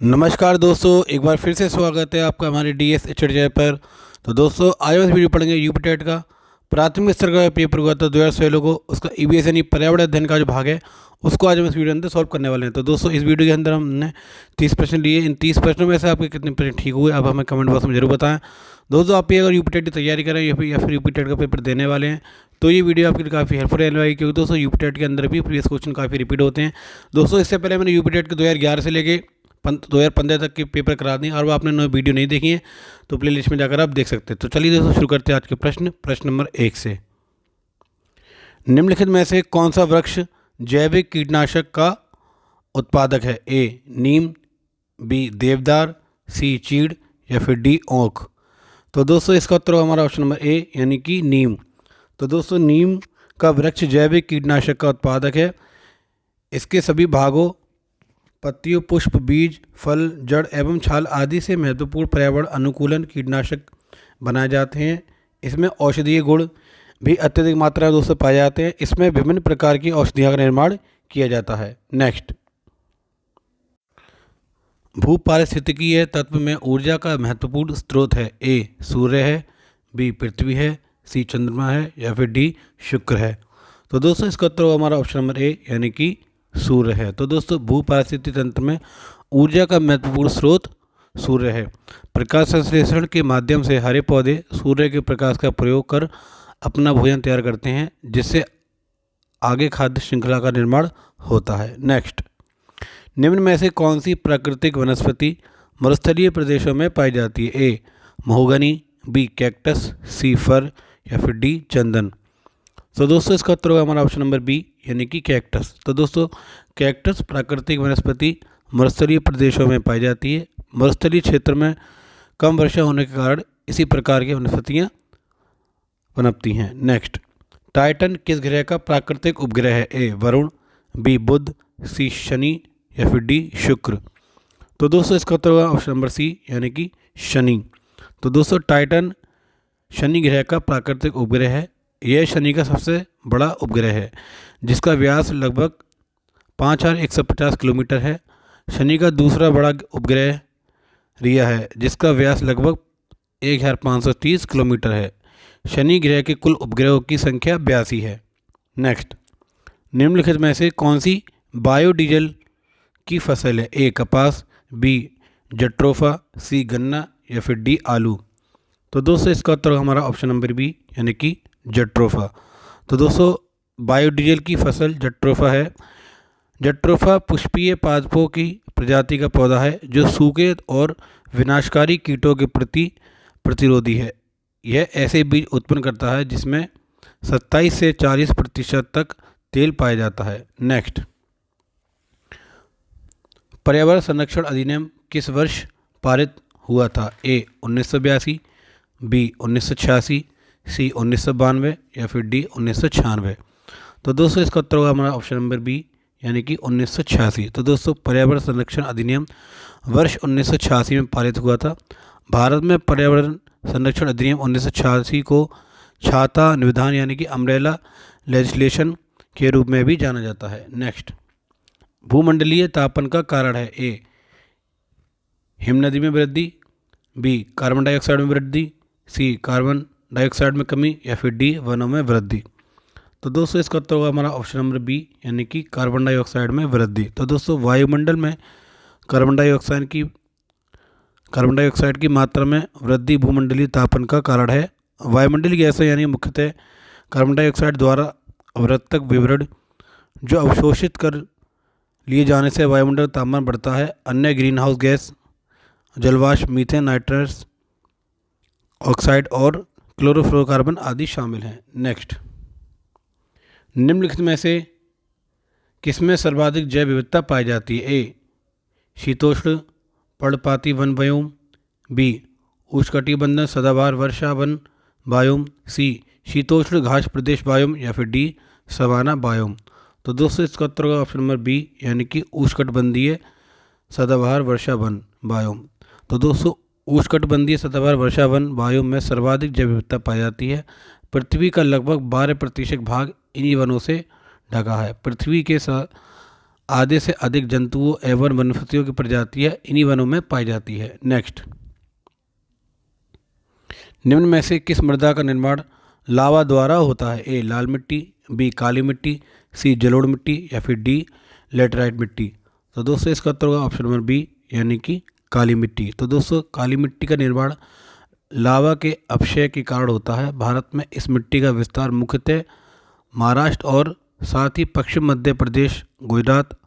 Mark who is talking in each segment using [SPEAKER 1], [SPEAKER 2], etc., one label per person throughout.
[SPEAKER 1] नमस्कार दोस्तों, एक बार फिर से स्वागत है आपका हमारे डीएस चैनल पर। तो दोस्तों आज हम इस वीडियो पढ़ेंगे यूपी टेट का प्राथमिक स्तर का पेपर हुआ था 2016 को, उसका ईवीएस यानी पर्यावरण अध्ययन का जो भाग है उसको आज हम इस वीडियो के अंदर सॉल्व करने वाले हैं। तो दोस्तों इस वीडियो के अंदर हमने 30 प्रश्न लिए। इन 30 प्रश्नों में से आपके कितने प्रश्न ठीक हुए अब हमें कमेंट बॉक्स में जरूर बताएं। दोस्तों आप भी अगर यूपी टेट की तैयारी करें या फिर यूपी टेट का पेपर देने वाले हैं तो ये वीडियो आपके लिए काफ़ी हेल्पफुल रहने वाली, क्योंकि दोस्तों यूपी टेट के अंदर भी प्रीवियस क्वेश्चन काफ़ी रिपीट होते हैं। दोस्तों इससे पहले मैंने यूपी टेट के 2011 से लेके 2015 तक के पेपर करा दिए और वो आपने नई वीडियो नहीं देखी है तो प्ले लिस्ट में जाकर आप देख सकते हैं। तो चलिए दोस्तों शुरू करते हैं आज के प्रश्न नंबर 1 से। निम्नलिखित में से कौन सा वृक्ष जैविक कीटनाशक का उत्पादक है? ए नीम, बी देवदार, सी चीड़ या फिर डी ओक। तो दोस्तों इसका उत्तर होगा हमारा ऑप्शन नंबर ए यानी कि नीम। तो दोस्तों नीम का वृक्ष जैविक कीटनाशक का उत्पादक है। इसके सभी भागों पत्तियों, पुष्प, बीज, फल, जड़ एवं छाल आदि से महत्वपूर्ण पर्यावरण अनुकूलन कीटनाशक बनाए जाते हैं। इसमें औषधीय गुण भी अत्यधिक मात्रा में दोस्तों पाए जाते हैं। इसमें विभिन्न प्रकार की औषधियों का निर्माण किया जाता है। नेक्स्ट, भू पारिस्थितिकीय तत्व में ऊर्जा का महत्वपूर्ण स्रोत है। ए सूर्य है, बी पृथ्वी है, सी चंद्रमा है या फिर डी शुक्र है। तो दोस्तों इसका उत्तर होगा हमारा ऑप्शन नंबर ए यानी कि सूर्य है। तो दोस्तों भू पारिस्थितिक तंत्र में ऊर्जा का महत्वपूर्ण स्रोत सूर्य है। प्रकाश संश्लेषण के माध्यम से हरे पौधे सूर्य के प्रकाश का प्रयोग कर अपना भोजन तैयार करते हैं, जिससे आगे खाद्य श्रृंखला का निर्माण होता है। नेक्स्ट, निम्न में से कौन सी प्राकृतिक वनस्पति मरुस्थलीय प्रदेशों में पाई जाती है? ए महोगनी, बी कैक्टस, सी फर या फिर डी चंदन। तो दोस्तों इसका उत्तर होगा हमारा ऑप्शन नंबर बी यानी कि कैक्टस। तो दोस्तों कैक्टस प्राकृतिक वनस्पति मरुस्थलीय प्रदेशों में पाई जाती है। मरुस्थलीय क्षेत्र में कम वर्षा होने के कारण इसी प्रकार की वनस्पतियाँ पनपती हैं। नेक्स्ट, टाइटन किस ग्रह का प्राकृतिक उपग्रह है? ए वरुण, बी बुध, सी शनि या फिर डी शुक्र। तो दोस्तों इसका उत्तर होगा ऑप्शन नंबर सी यानी कि शनि। तो दोस्तों टाइटन शनि ग्रह का प्राकृतिक उपग्रह है। यह शनि का सबसे बड़ा उपग्रह है जिसका व्यास लगभग 5150 किलोमीटर है। शनि का दूसरा बड़ा उपग्रह रिया है जिसका व्यास लगभग 1530 किलोमीटर है। शनि ग्रह के कुल उपग्रहों की संख्या 82 है। नेक्स्ट, निम्नलिखित में से कौन सी बायोडीजल की फसल है? ए कपास, बी जट्रोफा, सी गन्ना या फिर डी आलू। तो दोस्तों इसका उत्तर हमारा ऑप्शन नंबर बी यानी कि जट्रोफा। तो दोस्तों बायोडीजल की फसल जट्रोफा है। जट्रोफा पुष्पीय पादपों की प्रजाति का पौधा है जो सूखे और विनाशकारी कीटों के प्रति प्रतिरोधी है। यह ऐसे बीज उत्पन्न करता है जिसमें 27 से 40% तक तेल पाया जाता है। नेक्स्ट, पर्यावरण संरक्षण अधिनियम किस वर्ष पारित हुआ था? ए 1982, बी 1986, सी 1992 या फिर डी 1996। तो दोस्तों इसका उत्तर होगा हमारा ऑप्शन नंबर बी यानी कि 1986। तो दोस्तों पर्यावरण संरक्षण अधिनियम वर्ष 1986 में पारित हुआ था। भारत में पर्यावरण संरक्षण अधिनियम 1986 को छाता निविधान यानी कि अम्ब्रेला लेजिस्लेशन के रूप में भी जाना जाता है। नेक्स्ट, भूमंडलीय तापन का कारण है? ए हिमनदी में वृद्धि, बी कार्बन डाइऑक्साइड में वृद्धि, सी कार्बन डाइऑक्साइड में कमी या फिर डी वनों में वृद्धि। तो दोस्तों इसका उत्तर होगा हमारा ऑप्शन नंबर बी यानी कि कार्बन डाइऑक्साइड में वृद्धि। तो दोस्तों वायुमंडल में कार्बन डाइऑक्साइड की मात्रा में वृद्धि भूमंडलीय तापन का कारण है। वायुमंडलीय गैसें यानी मुख्यतः कार्बन डाइऑक्साइड द्वारा अवरक्तक विवरण जो अवशोषित कर लिए जाने से वायुमंडल तापमान बढ़ता है। अन्य ग्रीन हाउस गैस जलवाष्प, मीथेन, नाइट्रस ऑक्साइड और क्लोरोफ्लोरोकार्बन आदि शामिल हैं। नेक्स्ट, निम्नलिखित में से किसमें सर्वाधिक जैव विविधता पाई जाती है? ए शीतोष्ण पर्णपाती वन बायोम, बी उष्णकटिबंधीय सदाबहार वर्षा वन बायोम, सी शीतोष्ण घास प्रदेश बायोम या फिर डी सवाना बायोम। तो दोस्तों इसका उत्तर होगा ऑप्शन नंबर बी यानी कि उष्णकटिबंधीय सदाबहार वर्षा वन बायोम। तो दोस्तों उष्णकटिबंधीय सदाबहार वर्षा वन बायोम में सर्वाधिक जैव विविधता पाई जाती है। पृथ्वी का लगभग 12% भाग इन्हीं वनों से ढका है। पृथ्वी के आधे से अधिक जंतुओं एवं वनस्पतियों की प्रजातियां इन्हीं वनों में पाई जाती है। नेक्स्ट, निम्न में से किस मृदा का निर्माण लावा द्वारा होता है? ए लाल मिट्टी, बी काली मिट्टी, सी जलोढ़ मिट्टी या फिर डी लेटराइट मिट्टी। तो दोस्तों इसका उत्तर होगा ऑप्शन नंबर बी यानी कि काली मिट्टी। तो दोस्तों काली मिट्टी का निर्माण लावा के अपक्षय के कारण होता है। भारत में इस मिट्टी का विस्तार मुख्यतः महाराष्ट्र और साथ ही पश्चिम मध्य प्रदेश, गुजरात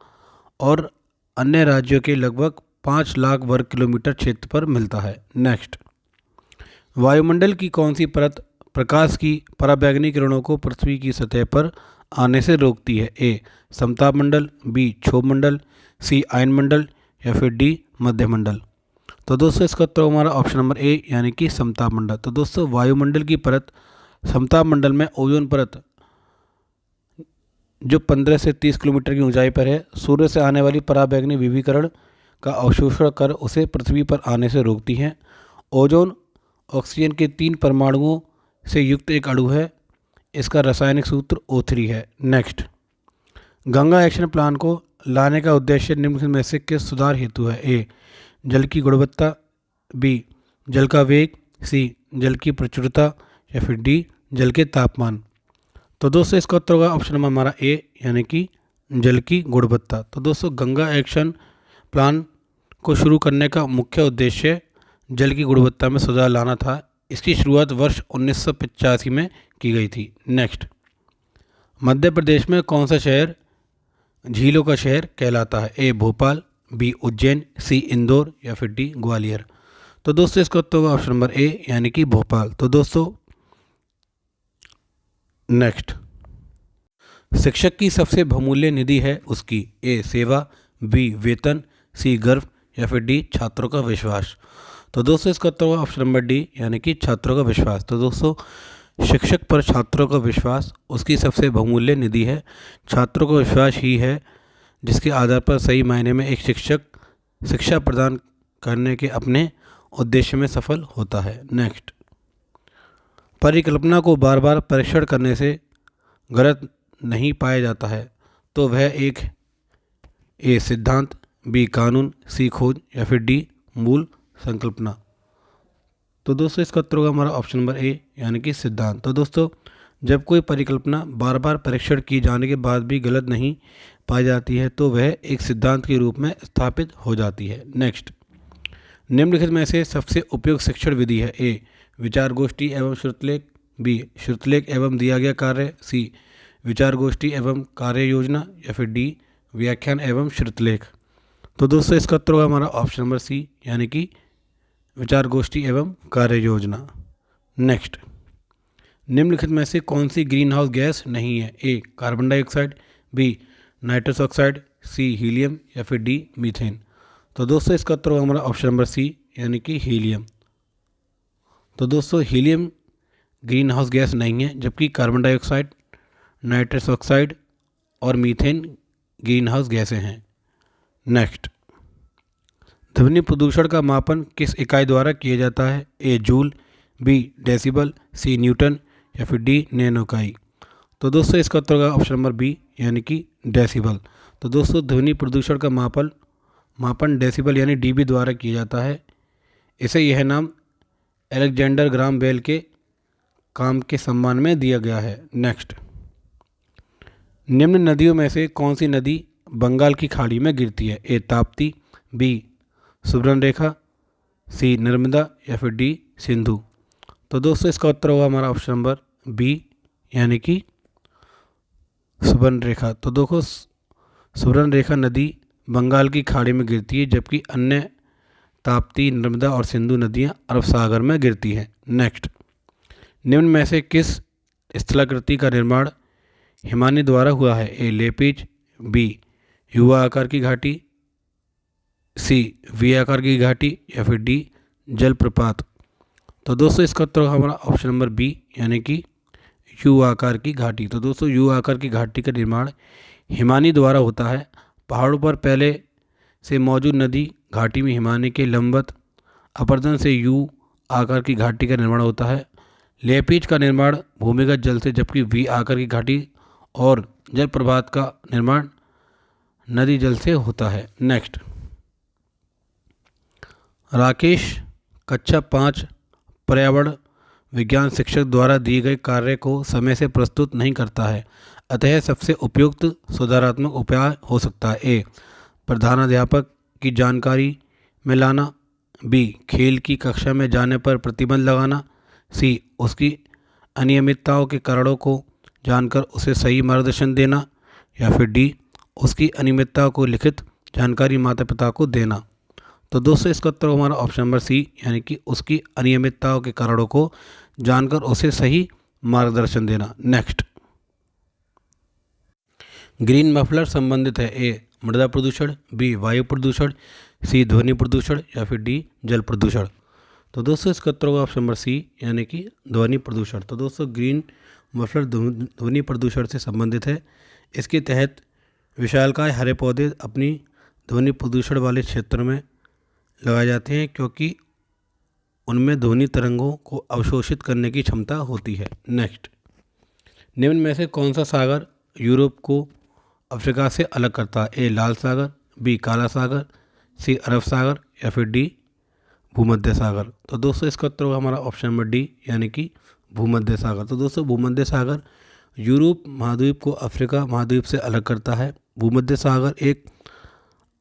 [SPEAKER 1] और अन्य राज्यों के लगभग 5 लाख वर्ग किलोमीटर क्षेत्र पर मिलता है। नेक्स्ट, वायुमंडल की कौन सी परत प्रकाश की पराबैंगनी किरणों को पृथ्वी की सतह पर आने से रोकती है? ए समताप मंडल, बी क्षोभ मंडल, सी आयन मंडल या फिर डी मध्य मंडल। तो दोस्तों इसका उत्तर हमारा ऑप्शन नंबर ए यानी कि समताप मंडल। तो दोस्तों वायुमंडल की परत समताप मंडल में ओजोन परत जो 15 से 30 किलोमीटर की ऊंचाई पर है, सूर्य से आने वाली पराबैंगनी विकिरण का अवशोषण कर उसे पृथ्वी पर आने से रोकती हैं। ओजोन ऑक्सीजन के 3 परमाणुओं से युक्त एक अणु है। इसका रासायनिक सूत्र O3 है। नेक्स्ट, गंगा एक्शन प्लान को लाने का उद्देश्य निम्न में से किस सुधार हेतु है? ए जल की गुणवत्ता, बी जल का वेग, सी जल की प्रचुरता या फिर डी जल के तापमान। तो दोस्तों इसका उत्तर होगा ऑप्शन नंबर हमारा ए यानी कि जल की गुणवत्ता। तो दोस्तों गंगा एक्शन प्लान को शुरू करने का मुख्य उद्देश्य जल की गुणवत्ता में सुधार लाना था। इसकी शुरुआत वर्ष 1985 में की गई थी। नेक्स्ट, मध्य प्रदेश में कौन सा शहर झीलों का शहर कहलाता है? ए भोपाल, बी उज्जैन, सी इंदौर या फिर डी ग्वालियर। तो दोस्तों इसका उत्तर होगा ऑप्शन नंबर ए यानी कि भोपाल। तो दोस्तों नेक्स्ट, शिक्षक की सबसे बहुमूल्य निधि है उसकी? ए सेवा, बी वेतन, सी गर्व या फिर डी छात्रों का विश्वास। तो दोस्तों इसका उत्तर होगा ऑप्शन नंबर डी यानी कि छात्रों का विश्वास। तो दोस्तों शिक्षक पर छात्रों का विश्वास उसकी सबसे बहुमूल्य निधि है। छात्रों का विश्वास ही है जिसके आधार पर सही मायने में एक शिक्षक शिक्षा प्रदान करने के अपने उद्देश्य में सफल होता है। नेक्स्ट, परिकल्पना को बार बार परीक्षण करने से गलत नहीं पाया जाता है तो वह एक ए सिद्धांत, बी कानून, सी खोज या फिर डी मूल संकल्पना। तो दोस्तों इसका उत्तर होगा हमारा ऑप्शन नंबर ए यानी कि सिद्धांत। तो दोस्तों जब कोई परिकल्पना बार बार परीक्षण की जाने के बाद भी गलत नहीं पाई जाती है तो वह एक सिद्धांत के रूप में स्थापित हो जाती है। नेक्स्ट, निम्नलिखित में से सबसे उपयुक्त शिक्षण विधि है? ए विचार गोष्ठी एवं श्रुतलेख, बी श्रुतलेख एवं दिया गया कार्य, सी विचार गोष्ठी एवं कार्य योजना या फिर डी व्याख्यान एवं श्रुतलेख। तो दोस्तों इसका उत्तर होगा हमारा ऑप्शन नंबर सी यानी कि विचार गोष्ठी एवं कार्य योजना। नेक्स्ट, निम्नलिखित में से कौन सी ग्रीन हाउस गैस नहीं है? A carbon dioxide, B nitrous oxide, C helium या फिर डी मीथेन। तो दोस्तों इसका उत्तर होगा हमारा ऑप्शन नंबर सी यानी कि हीलियम। तो दोस्तों हीलियम ग्रीन हाउस गैस नहीं है जबकि कार्बन डाइऑक्साइड, नाइट्रस ऑक्साइड और मीथेन ग्रीन हाउस गैसें हैं। नेक्स्ट, ध्वनि प्रदूषण का मापन किस इकाई द्वारा किया जाता है? ए जूल, बी डेसिबल, सी न्यूटन या फिर डी नैनो इकाई। तो दोस्तों इसका उत्तर होगा ऑप्शन नंबर बी यानी कि डेसिबल। तो दोस्तों ध्वनि प्रदूषण का मापन डेसिबल यानी डीबी द्वारा किया जाता है। इसे यह नाम अलेक्जेंडर ग्राम बेल के काम के सम्मान में दिया गया है। नेक्स्ट, निम्न नदियों में से कौन सी नदी बंगाल की खाड़ी में गिरती है? ए ताप्ती, बी सुवर्णरेखा, सी नर्मदा या फिर डी सिंधु। तो दोस्तों इसका उत्तर होगा हमारा ऑप्शन नंबर बी यानी कि सुवर्णरेखा। तो देखो सुवर्णरेखा नदी बंगाल की खाड़ी में गिरती है जबकि अन्य ताप्ती, नर्मदा और सिंधु नदियां अरब सागर में गिरती हैं। नेक्स्ट, निम्न में से किस स्थलाकृति का निर्माण हिमानी द्वारा हुआ है? ए लेपिज, बी युवा आकार की घाटी, सी वी आकार की घाटी या फिर डी जलप्रपात। तो दोस्तों इसका उत्तर होगा हमारा ऑप्शन नंबर बी यानी कि यू आकार की घाटी। तो दोस्तों यू आकार की घाटी का निर्माण हिमानी द्वारा होता है। पहाड़ों पर पहले से मौजूद नदी घाटी में हिमानी के लंबवत अपरदन से यू आकार की घाटी का निर्माण होता है। लेपिज का निर्माण भूमिगत जल से जबकि वी आकार की घाटी और जलप्रपात का निर्माण नदी जल से होता है। नेक्स्ट, राकेश कक्षा 5 पर्यावरण विज्ञान शिक्षक द्वारा दिए गए कार्य को समय से प्रस्तुत नहीं करता है, अतः सबसे उपयुक्त सुधारात्मक उपाय हो सकता है। ए, प्रधानाध्यापक की जानकारी में लाना। बी, खेल की कक्षा में जाने पर प्रतिबंध लगाना। सी, उसकी अनियमितताओं के कारणों को जानकर उसे सही मार्गदर्शन देना। या फिर डी, उसकी अनियमितताओं को लिखित जानकारी माता पिता को देना। तो दोस्तों इसका उत्तर हमारा ऑप्शन नंबर सी, यानी कि उसकी अनियमितताओं के कारणों को जानकर उसे सही मार्गदर्शन देना। नेक्स्ट, ग्रीन मफलर संबंधित है। ए, मृदा प्रदूषण। बी, वायु प्रदूषण। सी, ध्वनि प्रदूषण। या फिर डी, जल प्रदूषण। तो दोस्तों इसका उत्तर होगा ऑप्शन नंबर सी, यानी कि ध्वनि प्रदूषण। तो दोस्तों ग्रीन मफलर ध्वनि प्रदूषण से संबंधित है। इसके तहत विशालकाय हरे पौधे अपनी ध्वनि प्रदूषण वाले क्षेत्र में लगाए जाते हैं, क्योंकि उनमें ध्वनि तरंगों को अवशोषित करने की क्षमता होती है। नेक्स्ट, निम्न में से कौन सा सागर यूरोप को अफ्रीका से अलग करता है? ए, लाल सागर। बी, काला सागर। सी, अरब सागर। या फिर डी, भूमध्य सागर। तो दोस्तों इसका उत्तर होगा हमारा ऑप्शन नंबर डी, यानी कि भूमध्य सागर। तो दोस्तों भूमध्य सागर यूरोप महाद्वीप को अफ्रीका महाद्वीप से अलग करता है। भूमध्य सागर एक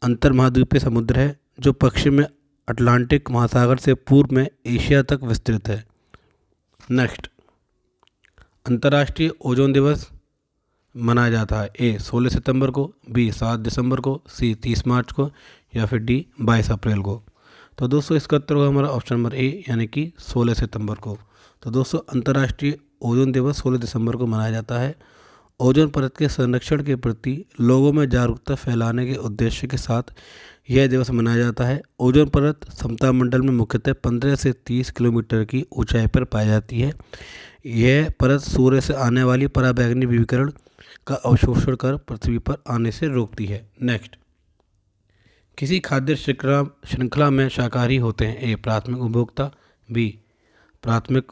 [SPEAKER 1] अंतर महाद्वीपीय समुद्र है जो पश्चिम में अटलांटिक महासागर से पूर्व में एशिया तक विस्तृत है। नेक्स्ट, अंतर्राष्ट्रीय ओजोन दिवस मनाया जाता है। ए, 16 सितंबर को। बी, 7 दिसंबर को। सी, 30 मार्च को। या फिर डी, 22 अप्रैल को। तो दोस्तों इसका उत्तर होगा हमारा ऑप्शन नंबर ए, यानी कि 16 सितंबर को। तो दोस्तों अंतर्राष्ट्रीय ओजोन दिवस 16 दिसंबर को मनाया जाता है। ओजोन परत के संरक्षण के प्रति लोगों में जागरूकता फैलाने के उद्देश्य के साथ यह दिवस मनाया जाता है। ओजोन परत समता मंडल में मुख्यतः 15 से 30 किलोमीटर की ऊंचाई पर पाई जाती है। यह परत सूर्य से आने वाली पराबैंगनी विकिरण का अवशोषण कर पृथ्वी पर आने से रोकती है। नेक्स्ट, किसी खाद्य श्रृंखला में शाकाहारी होते हैं। ए, प्राथमिक उपभोक्ता। बी, प्राथमिक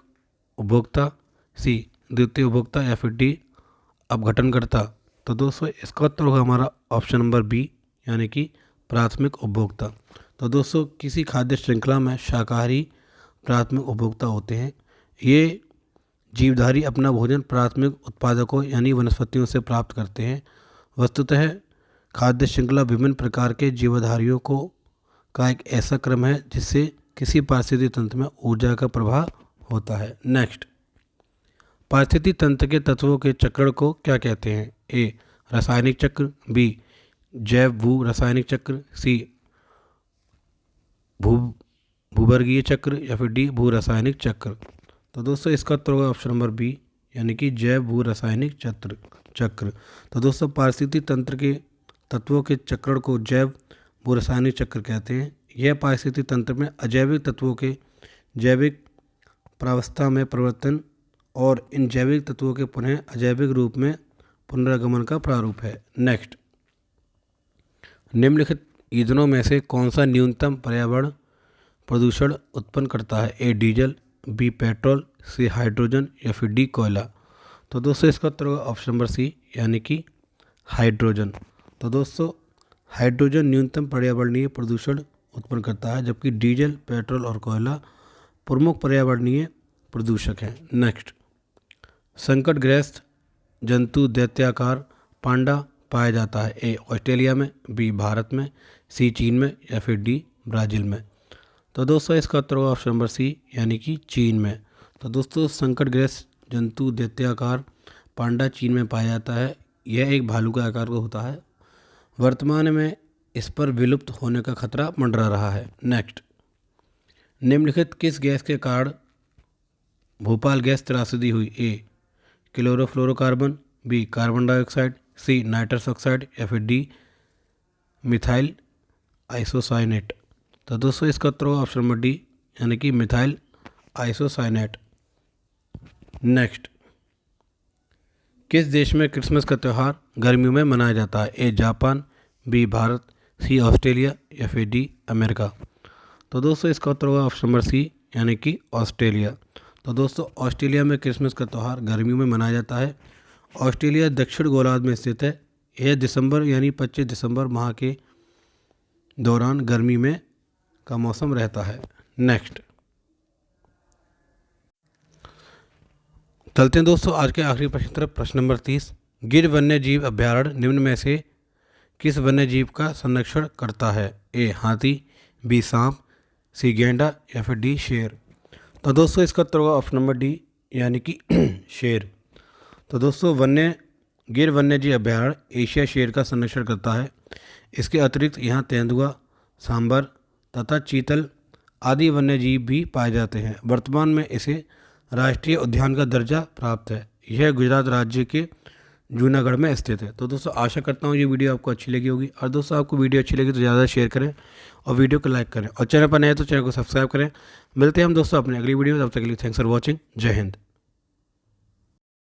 [SPEAKER 1] उपभोक्ता। सी, द्वितीय उपभोक्ता। या फिर डी, अपघटनकर्ता। तो दोस्तों इसका उत्तर होगा हमारा ऑप्शन नंबर बी, यानी कि प्राथमिक उपभोक्ता। तो दोस्तों किसी खाद्य श्रृंखला में शाकाहारी प्राथमिक उपभोक्ता होते हैं। ये जीवधारी अपना भोजन प्राथमिक उत्पादकों यानी वनस्पतियों से प्राप्त करते हैं। वस्तुतः खाद्य श्रृंखला विभिन्न प्रकार के जीवधारियों का एक ऐसा क्रम है जिससे किसी पारिस्थितिक तंत्र में ऊर्जा का प्रवाह होता है। नेक्स्ट, पारिस्थितिक तंत्र के तत्वों के चक्र को क्या कहते हैं? ए, रासायनिक चक्र। बी, जैव भू रासायनिक चक्र। सी, भूवर्गीय चक्र। या फिर डी, भू रासायनिक चक्र। तो दोस्तों इसका उत्तर होगा ऑप्शन नंबर बी, यानी कि जैव भू रासायनिक चक्र। तो दोस्तों पारिस्थितिक तंत्र के तत्वों के चक्र को जैव भू रासायनिक चक्र कहते हैं। यह पारिस्थितिक तंत्र में अजैविक तत्वों के जैविक प्रावस्था में परिवर्तन और इन जैविक तत्वों के पुनः अजैविक रूप में पुनरागमन का प्रारूप है। नेक्स्ट, निम्नलिखित ईंधनों में से कौन सा न्यूनतम पर्यावरण प्रदूषण उत्पन्न करता है? A, diesel. B, petrol. C, hydrogen. या फिर डी, कोयला। तो दोस्तों इसका उत्तर होगा ऑप्शन नंबर सी, यानी कि हाइड्रोजन। तो दोस्तों हाइड्रोजन न्यूनतम पर्यावरणीय प्रदूषण उत्पन्न करता है, जबकि डीजल, पेट्रोल और कोयला प्रमुख पर्यावरणीय प्रदूषक हैं। नेक्स्ट, संकटग्रस्त जंतु दैत्याकार पांडा पाया जाता है। ए, ऑस्ट्रेलिया में। बी, भारत में। सी, चीन में। या फिर डी, ब्राज़ील में। तो दोस्तों इसका उत्तर होगा ऑप्शन नंबर सी, यानी कि चीन में। तो दोस्तों संकटग्रस्त जंतु दैत्याकार पांडा चीन में पाया जाता है। यह एक भालू का आकार का होता है। वर्तमान में इस पर विलुप्त होने का खतरा मंडरा रहा है। नेक्स्ट, निम्नलिखित किस गैस के कारण भोपाल गैस त्रासदी हुई? A, chlorofluorocarbon. B, carbon dioxide. C, nitrous oxide. या फिर डी, मिथाइल आइसोसाइनेट। तो दोस्तों इसका उत्तर होगा ऑप्शन नंबर डी, यानी कि मिथाइल आइसोसाइनेट। नेक्स्ट, किस देश में क्रिसमस का त्यौहार गर्मियों में मनाया जाता है? ए, जापान। बी, भारत। सी, ऑस्ट्रेलिया। या फिर डी, अमेरिका। तो दोस्तों इसका उत्तर होगा ऑप्शन नंबर सी, यानी कि ऑस्ट्रेलिया। तो दोस्तों ऑस्ट्रेलिया में क्रिसमस का त्यौहार गर्मियों में मनाया जाता है। ऑस्ट्रेलिया दक्षिण गोलार्ध में स्थित है। यह दिसंबर यानी 25 दिसंबर माह के दौरान गर्मी में का मौसम रहता है। नेक्स्ट चलते हैं दोस्तों आज के आखिरी प्रश्न की तरफ। प्रश्न नंबर 30, गिर वन्य जीव अभ्यारण्य निम्न में से किस वन्य जीव का संरक्षण करता है? ए हाथी, बी सांप, सी गैंडा या फिर डी शेर। तो दोस्तों इसका उत्तर होगा ऑप्शन नंबर डी यानी कि शेर। तो दोस्तों गिर वन्य जीव अभ्यारण्य एशिया शेर का संरक्षण करता है। इसके अतिरिक्त यहाँ तेंदुआ, सांबर तथा चीतल आदि वन्य जीव भी पाए जाते हैं। वर्तमान में इसे राष्ट्रीय उद्यान का दर्जा प्राप्त है। यह गुजरात राज्य के जूनागढ़ में स्थित है। तो दोस्तों आशा करता हूँ ये वीडियो आपको अच्छी लगी होगी, और दोस्तों आपको वीडियो अच्छी लगी तो ज़्यादा शेयर करें और वीडियो को लाइक करें, और चैनल पर नए तो चैनल को सब्सक्राइब करें। मिलते हैं हम दोस्तों अपने अगली वीडियो में, तब तक के लिए थैंक्स फॉर वॉचिंग। जय हिंद।